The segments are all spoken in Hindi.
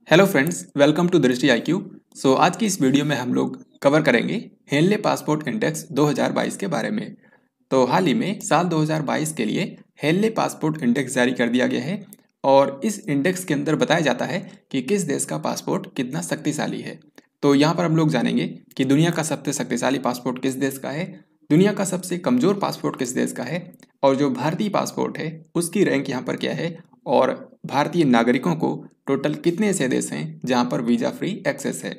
हेलो फ्रेंड्स, वेलकम टू दृष्टि IQ। आज की इस वीडियो में हम लोग कवर करेंगे हेनले पासपोर्ट इंडेक्स 2022 के बारे में। तो हाल ही में साल 2022 के लिए हेनले पासपोर्ट इंडेक्स जारी कर दिया गया है और इस इंडेक्स के अंदर बताया जाता है कि किस देश का पासपोर्ट कितना शक्तिशाली है। तो यहाँ पर हम लोग जानेंगे कि दुनिया का सबसे शक्तिशाली पासपोर्ट किस देश का है, दुनिया का सबसे कमज़ोर पासपोर्ट किस देश का है, और जो भारतीय पासपोर्ट है उसकी रैंक यहाँ पर क्या है, और भारतीय नागरिकों को टोटल कितने ऐसे देश हैं जहाँ पर वीज़ा फ्री एक्सेस है।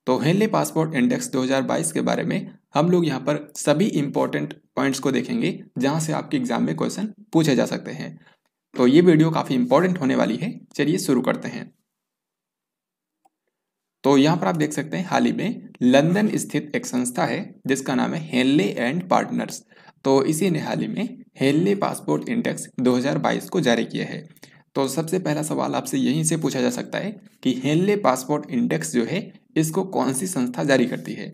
तो हेनले पासपोर्ट इंडेक्स 2022 के बारे में हम लोग यहाँ पर सभी इंपॉर्टेंट पॉइंट्स को देखेंगे जहाँ से आपके एग्जाम में क्वेश्चन पूछे जा सकते हैं। तो ये वीडियो काफ़ी इंपॉर्टेंट होने वाली है। चलिए शुरू करते हैं। तो यहाँ पर आप देख सकते हैं हाल ही में लंदन स्थित एक संस्था है जिसका नाम है हेनले एंड पार्टनर्स। तो इसी ने हाल ही में हेनले पासपोर्ट इंडेक्स 2022 को जारी किया है। तो सबसे पहला सवाल आपसे यहीं से पूछा जा सकता है कि हेनले पासपोर्ट इंडेक्स जो है इसको कौन सी संस्था जारी करती है।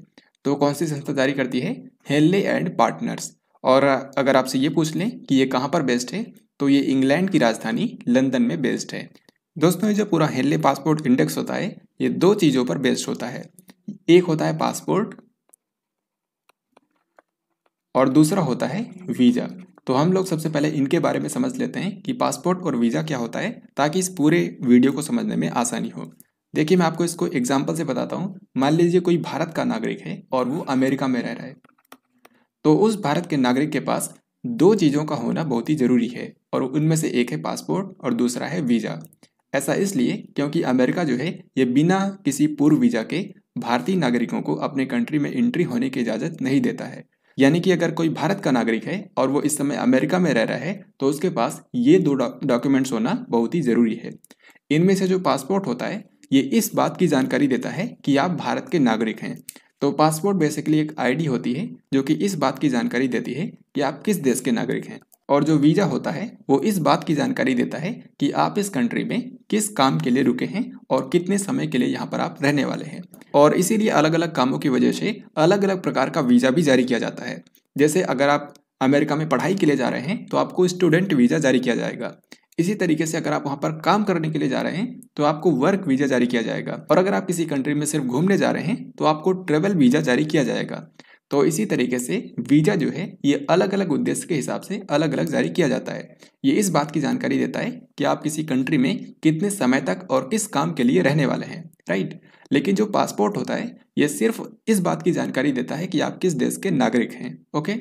तो कौन सी संस्था जारी करती है? Henley and Partners. और अगर आपसे ये पूछ लें कि ये कहाँ पर बेस्ड है, तो ये इंग्लैंड की राजधानी लंदन में बेस्ड है। दोस्तों, ये जो पूरा हेनले पासपोर्ट इंडेक्स होता है ये दो चीज़ों पर बेस्ड होता है। एक होता है पासपोर्ट और दूसरा होता है वीज़ा। तो हम लोग सबसे पहले इनके बारे में समझ लेते हैं कि पासपोर्ट और वीज़ा क्या होता है, ताकि इस पूरे वीडियो को समझने में आसानी हो। देखिए, मैं आपको इसको एग्जाम्पल से बताता हूँ। मान लीजिए कोई भारत का नागरिक है और वो अमेरिका में रह रहा है। तो उस भारत के नागरिक के पास दो चीज़ों का होना बहुत ही ज़रूरी है, और उनमें से एक है पासपोर्ट और दूसरा है वीज़ा। ऐसा इसलिए क्योंकि अमेरिका जो है ये बिना किसी पूर्व वीज़ा के भारतीय नागरिकों को अपने कंट्री में एंट्री होने की इजाज़त नहीं देता है। यानी कि अगर कोई भारत का नागरिक है और वो इस समय अमेरिका में रह रहा है तो उसके पास ये दो डॉक्यूमेंट्स होना बहुत ही ज़रूरी है। इनमें से जो पासपोर्ट होता है ये इस बात की जानकारी देता है कि आप भारत के नागरिक हैं। तो पासपोर्ट बेसिकली एक आईडी होती है जो कि इस बात की जानकारी देती है कि आप किस देश के नागरिक हैं। और जो वीज़ा होता है वो इस बात की जानकारी देता है कि आप इस कंट्री में किस काम के लिए रुके हैं और कितने समय के लिए यहाँ पर आप रहने वाले हैं। और इसीलिए अलग अलग कामों की वजह से अलग अलग प्रकार का वीज़ा भी जारी किया जाता है। जैसे अगर आप अमेरिका में पढ़ाई के लिए जा रहे हैं तो आपको स्टूडेंट वीज़ा जारी किया जाएगा। इसी तरीके से अगर आप वहाँ पर काम करने के लिए जा रहे हैं तो आपको वर्क वीज़ा जारी किया जाएगा। और अगर आप किसी कंट्री में सिर्फ घूमने जा रहे हैं तो आपको ट्रेवल वीज़ा जारी किया जाएगा। तो इसी तरीके से वीज़ा जो है ये अलग अलग उद्देश्य के हिसाब से अलग अलग जारी किया जाता है। ये इस बात की जानकारी देता है कि आप किसी कंट्री में कितने समय तक और किस काम के लिए रहने वाले हैं, राइट। लेकिन जो पासपोर्ट होता है ये सिर्फ इस बात की जानकारी देता है कि आप किस देश के नागरिक हैं। ओके,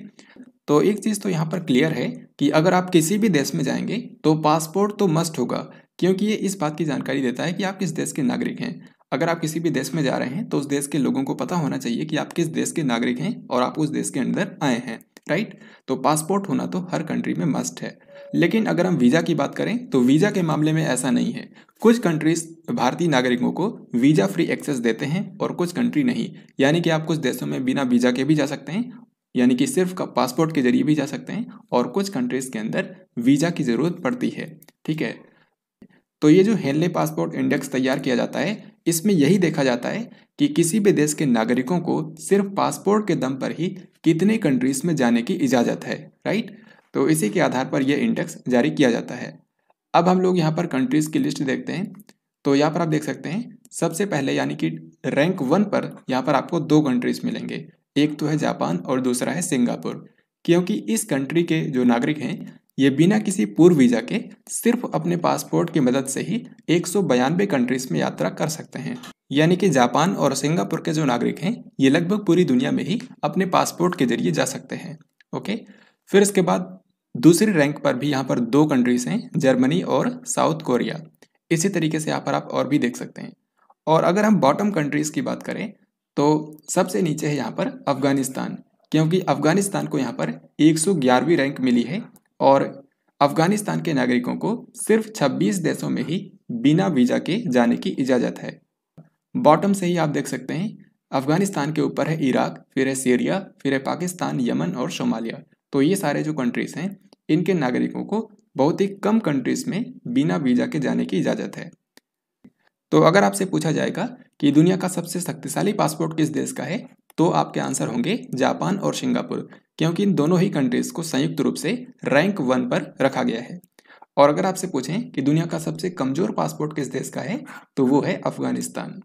तो एक चीज़ तो यहाँ पर क्लियर है कि अगर आप किसी भी देश में जाएंगे तो पासपोर्ट तो मस्ट होगा, क्योंकि ये इस बात की जानकारी देता है कि आप किस देश के नागरिक हैं। अगर आप किसी भी देश में जा रहे हैं तो उस देश के लोगों को पता होना चाहिए कि आप किस देश के नागरिक हैं और आप उस देश के अंदर आए हैं, राइट। तो पासपोर्ट होना तो हर कंट्री में मस्ट है। लेकिन अगर हम वीज़ा की बात करें तो वीज़ा के मामले में ऐसा नहीं है। कुछ कंट्रीज भारतीय नागरिकों को वीज़ा फ्री एक्सेस देते हैं और कुछ कंट्री नहीं। यानी कि आप कुछ देशों में बिना वीज़ा के भी जा सकते हैं, यानी कि सिर्फ का पासपोर्ट के जरिए भी जा सकते हैं, और कुछ कंट्रीज के अंदर वीज़ा की ज़रूरत पड़ती है, ठीक है। तो ये जो हेनले पासपोर्ट इंडेक्स तैयार किया जाता है इसमें यही देखा जाता है कि किसी भी देश के नागरिकों को सिर्फ पासपोर्ट के दम पर ही कितने कंट्रीज में जाने की इजाज़त है, राइट। तो इसी के आधार पर यह इंडेक्स जारी किया जाता है। अब हम लोग यहाँ पर कंट्रीज की लिस्ट देखते हैं। तो यहाँ पर आप देख सकते हैं सबसे पहले यानी कि रैंक 1 पर यहाँ पर आपको दो कंट्रीज मिलेंगे। एक तो है जापान और दूसरा है सिंगापुर। क्योंकि इस कंट्री के जो नागरिक हैं ये बिना किसी पूर्व वीज़ा के सिर्फ अपने पासपोर्ट की मदद से ही 192 कंट्रीज में यात्रा कर सकते हैं। यानी कि जापान और सिंगापुर के जो नागरिक हैं ये लगभग पूरी दुनिया में ही अपने पासपोर्ट के जरिए जा सकते हैं। ओके, फिर इसके बाद दूसरी रैंक पर भी यहाँ पर दो कंट्रीज हैं, जर्मनी और साउथ कोरिया। इसी तरीके से यहाँ पर आप और भी देख सकते हैं। और अगर हम बॉटम कंट्रीज की बात करें तो सबसे नीचे है यहाँ पर अफगानिस्तान, क्योंकि अफगानिस्तान को यहाँ पर 111वीं रैंक मिली है और अफगानिस्तान के नागरिकों को सिर्फ 26 देशों में ही बिना वीज़ा के जाने की इजाज़त है। बॉटम से ही आप देख सकते हैं अफगानिस्तान के ऊपर है इराक, फिर है सीरिया, फिर है पाकिस्तान, यमन और सोमालिया। तो ये सारे जो कंट्रीज़ हैं इनके नागरिकों को बहुत ही कम कंट्रीज़ में बिना वीज़ा के जाने की इजाज़त है। तो अगर आपसे पूछा जाएगा कि दुनिया का सबसे शक्तिशाली पासपोर्ट किस देश का है, तो आपके आंसर होंगे जापान और सिंगापुर, क्योंकि इन दोनों ही कंट्रीज़ को संयुक्त रूप से रैंक 1 पर रखा गया है। और अगर आपसे पूछें कि दुनिया का सबसे कमजोर पासपोर्ट किस देश का है, तो वो है अफगानिस्तान।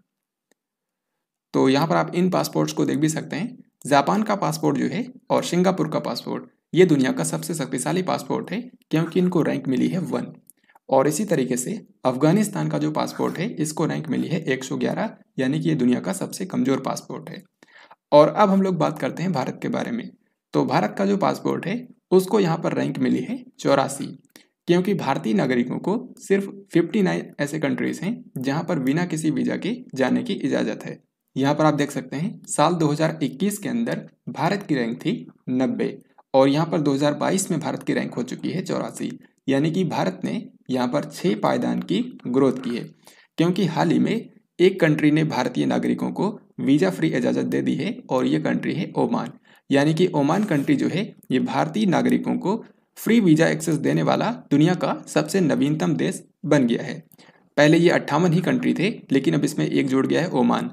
तो यहाँ पर आप इन पासपोर्ट्स को देख भी सकते हैं। जापान का पासपोर्ट जो है और सिंगापुर का पासपोर्ट, ये दुनिया का सबसे शक्तिशाली पासपोर्ट है क्योंकि इनको रैंक मिली है 1। और इसी तरीके से अफगानिस्तान का जो पासपोर्ट है इसको रैंक मिली है 111, यानी कि ये दुनिया का सबसे कमजोर पासपोर्ट है। और अब हम लोग बात करते हैं भारत के बारे में। तो भारत का जो पासपोर्ट है उसको यहाँ पर रैंक मिली है 84, क्योंकि भारतीय नागरिकों को सिर्फ 59 ऐसे कंट्रीज हैं जहाँ पर बिना किसी वीजा के जाने की इजाज़त है। यहाँ पर आप देख सकते हैं साल 2021 के अंदर भारत की रैंक थी 90 और यहाँ पर 2022 में भारत की रैंक हो चुकी है 84, यानी कि भारत ने यहाँ पर 6 पायदान की ग्रोथ की है। क्योंकि हाल ही में एक कंट्री ने भारतीय नागरिकों को वीज़ा फ्री इजाज़त दे दी है और ये कंट्री है ओमान। यानी कि ओमान कंट्री जो है ये भारतीय नागरिकों को फ्री वीज़ा एक्सेस देने वाला दुनिया का सबसे नवीनतम देश बन गया है। पहले ये 58 ही कंट्री थे, लेकिन अब इसमें एक जुड़ गया है ओमान,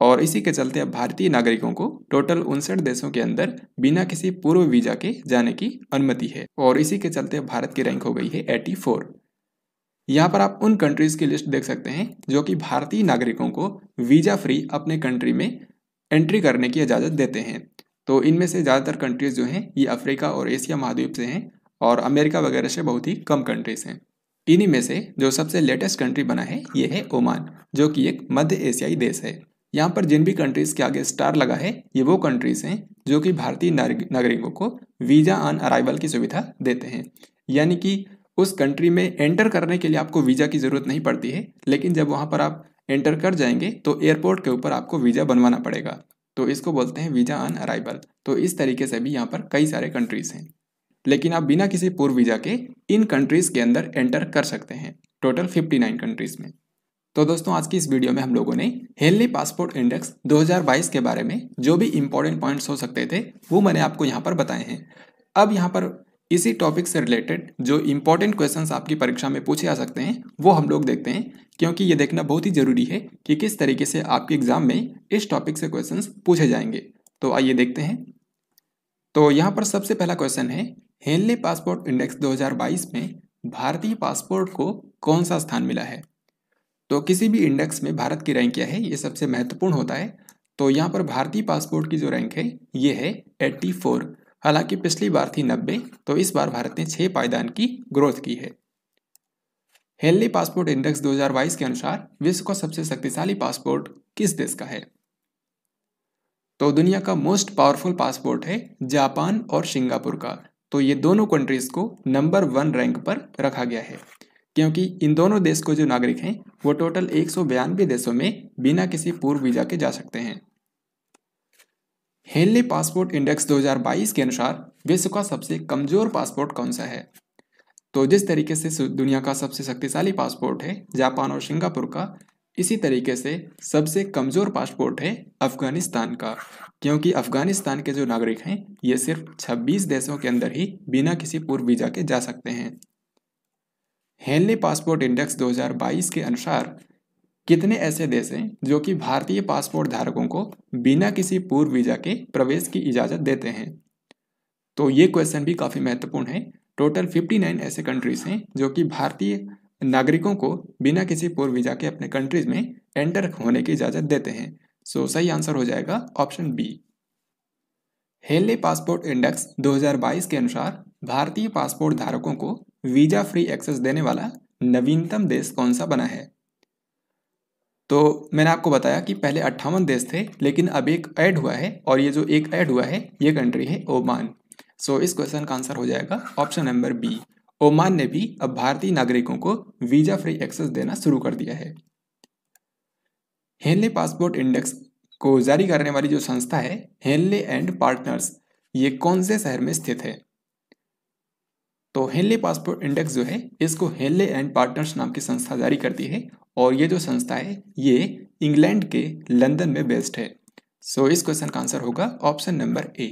और इसी के चलते अब भारतीय नागरिकों को टोटल 59 देशों के अंदर बिना किसी पूर्व वीज़ा के जाने की अनुमति है। और इसी के चलते भारत की रैंक हो गई है 84। यहाँ पर आप उन कंट्रीज़ की लिस्ट देख सकते हैं जो कि भारतीय नागरिकों को वीज़ा फ्री अपने कंट्री में एंट्री करने की इजाज़त देते हैं। तो इनमें से ज़्यादातर कंट्रीज़ जो हैं ये अफ्रीका और एशिया महाद्वीप से हैं और अमेरिका वगैरह से बहुत ही कम कंट्रीज़ हैं। इन्हीं में से जो सबसे लेटेस्ट कंट्री बना है ये है ओमान, जो कि एक मध्य एशियाई देश है। यहाँ पर जिन भी कंट्रीज़ के आगे स्टार लगा है ये वो कंट्रीज़ हैं जो कि भारतीय नागरिकों को वीज़ा ऑन अराइवल की सुविधा देते हैं। यानी कि उस कंट्री में एंटर करने के लिए आपको वीज़ा की ज़रूरत नहीं पड़ती है, लेकिन जब वहाँ पर आप एंटर कर जाएंगे तो एयरपोर्ट के ऊपर आपको वीज़ा बनवाना पड़ेगा। तो इसको बोलते हैं वीज़ा ऑन अराइवल। तो इस तरीके से भी यहाँ पर कई सारे कंट्रीज़ हैं, लेकिन आप बिना किसी पूर्व वीज़ा के इन कंट्रीज़ के अंदर एंटर कर सकते हैं, टोटल 59 कंट्रीज़ में। तो दोस्तों आज की इस वीडियो में हम लोगों ने हेनली पासपोर्ट इंडेक्स 2022 के बारे में जो भी इंपॉर्टेंट पॉइंट्स हो सकते थे वो मैंने आपको यहाँ पर बताए हैं। अब यहाँ पर इसी टॉपिक से रिलेटेड जो इंपॉर्टेंट क्वेश्चंस आपकी परीक्षा में पूछे जा सकते हैं वो हम लोग देखते हैं, क्योंकि ये देखना बहुत ही ज़रूरी है कि किस तरीके से आपके एग्जाम में इस टॉपिक से क्वेश्चंस पूछे जाएंगे। तो आइए देखते हैं। तो यहाँ पर सबसे पहला क्वेश्चन है, हेनली पासपोर्ट इंडेक्स 2022 में भारतीय पासपोर्ट को कौन सा स्थान मिला है। तो किसी भी इंडेक्स में भारत की रैंक क्या है ये सबसे महत्वपूर्ण होता है। तो यहाँ पर भारतीय पासपोर्ट की जो रैंक है ये है 84। हालांकि पिछली बार थी 90, तो इस बार भारत ने 6 पायदान की ग्रोथ की है। हेनली पासपोर्ट इंडेक्स 2022 के अनुसार विश्व का सबसे शक्तिशाली पासपोर्ट किस देश का है। तो दुनिया का मोस्ट पावरफुल पासपोर्ट है जापान और सिंगापुर का। तो ये दोनों कंट्रीज को नंबर 1 रैंक पर रखा गया है, क्योंकि इन दोनों देश को जो नागरिक हैं वो टोटल 192 देशों में बिना किसी पूर्व वीजा के जा सकते हैं। हेनली पासपोर्ट इंडेक्स 2022 के अनुसार विश्व का सबसे कमजोर पासपोर्ट कौन सा है। तो जिस तरीके से दुनिया का सबसे शक्तिशाली पासपोर्ट है जापान और सिंगापुर का, इसी तरीके से सबसे कमजोर पासपोर्ट है अफगानिस्तान का, क्योंकि अफगानिस्तान के जो नागरिक हैं ये सिर्फ 26 देशों के अंदर ही बिना किसी पूर्व वीजा के जा सकते हैं। हेनली पासपोर्ट इंडेक्स 2022 के अनुसार कितने ऐसे देश हैं जो कि भारतीय पासपोर्ट धारकों को बिना किसी पूर्व वीजा के प्रवेश की इजाज़त देते हैं। तो ये क्वेश्चन भी काफ़ी महत्वपूर्ण है। टोटल 59 ऐसे कंट्रीज हैं जो कि भारतीय नागरिकों को बिना किसी पूर्व वीजा के अपने कंट्रीज में एंटर होने की इजाज़त देते हैं। सो सही आंसर हो जाएगा option B. Henley Passport Index 2022 के अनुसार भारतीय पासपोर्ट धारकों को वीजा फ्री एक्सेस देने वाला नवीनतम देश कौन सा बना है। तो मैंने आपको बताया कि पहले 58 देश थे, लेकिन अब एक ऐड हुआ है, और ये जो एक ऐड हुआ है ये कंट्री है ओमान। सो इस क्वेश्चन का आंसर हो जाएगा ऑप्शन नंबर बी। ओमान ने भी अब भारतीय नागरिकों को वीजा फ्री एक्सेस देना शुरू कर दिया है। हेनली पासपोर्ट इंडेक्स को जारी करने वाली जो संस्था है हेनले एंड पार्टनर्स, ये कौन से शहर में स्थित है। तो हेनले पासपोर्ट इंडेक्स जो है इसको हेनले एंड पार्टनर्स नाम की संस्था जारी करती है, और ये जो संस्था है ये इंग्लैंड के लंदन में बेस्ड है। सो इस क्वेश्चन का आंसर होगा ऑप्शन नंबर ए।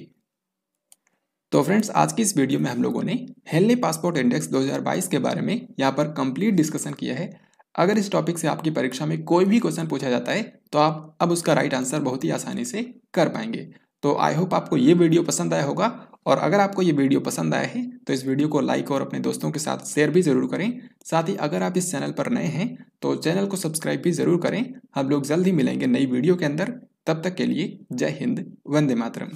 तो फ्रेंड्स आज की इस वीडियो में हम लोगों ने हेनली पासपोर्ट इंडेक्स 2022 के बारे में यहाँ पर कंप्लीट डिस्कशन किया है। अगर इस टॉपिक से आपकी परीक्षा में कोई भी क्वेश्चन पूछा जाता है तो आप अब उसका राइट आंसर बहुत ही आसानी से कर पाएंगे। तो आई होप आपको ये वीडियो पसंद आया होगा और अगर आपको ये वीडियो पसंद आया है तो इस वीडियो को लाइक और अपने दोस्तों के साथ शेयर भी ज़रूर करें। साथ ही अगर आप इस चैनल पर नए हैं तो चैनल को सब्सक्राइब भी ज़रूर करें। हम लोग जल्द ही मिलेंगे नई वीडियो के अंदर। तब तक के लिए जय हिंद, वंदे मातरम।